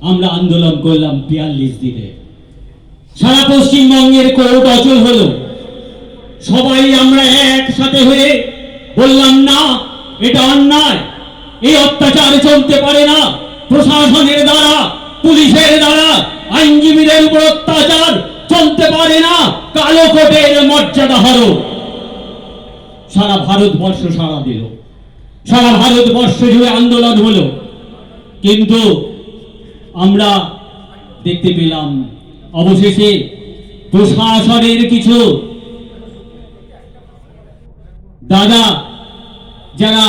আমরা আন্দোলন করলাম ৪২ দিনে। সারা পশ্চিমবঙ্গের কোর্ট অচল হলো। সবাই আমরা একসাথে হয়ে বললাম, না, এটা অন্যায়, এই অত্যাচার চলতে পারে না। প্রশাসনের দ্বারা, পুলিশের দ্বারা আইনজীবীদের উপর অত্যাচার চলতে পারে না। কালো কোটের মর্যাদা হরণ। সারা ভারতবর্ষ সাড়া দিল, সারা ভারতবর্ষ জুড়ে আন্দোলন হলো। কিন্তু আমরা দেখতে পেলাম অবশেষে প্রশাসনের কিছু দাদা, যারা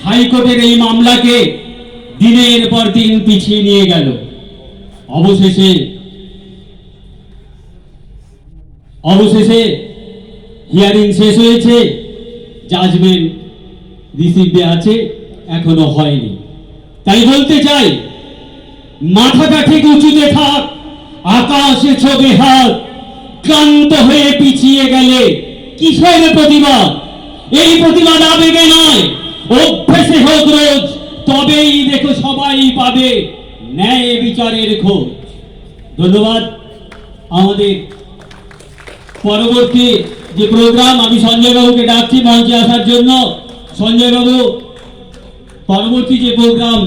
হাইকোর্টের এই মামলাকে দিনের পর দিন পিছিয়ে নিয়ে গেল, অবশেষে হিয়ারিং শেষ হয়েছে, জাজমেন্ট রিসিভে আছে, এখনো হয়নি। তাই বলতে চাই, মাথাটা ঠিক উঁচুতে থাক, আকাশে ছবে হাত। ক্লান্ত হয়ে পিছিয়ে গেলে কিসের প্রতিবাদ? এই প্রতিবাদ আবেগে নয়, অভ্যেসে হোক রোজ। তবেই দেখো সবাই পাবে ন্যায় বিচারের খোঁজ। ধন্যবাদ। আমাদের পরবর্তী যে প্রোগ্রাম, আমি সঞ্জয় বাবুকে ডাকছি মঞ্চে আসার জন্য। সঞ্জয় বাবু, পরবর্তী যে প্রোগ্রাম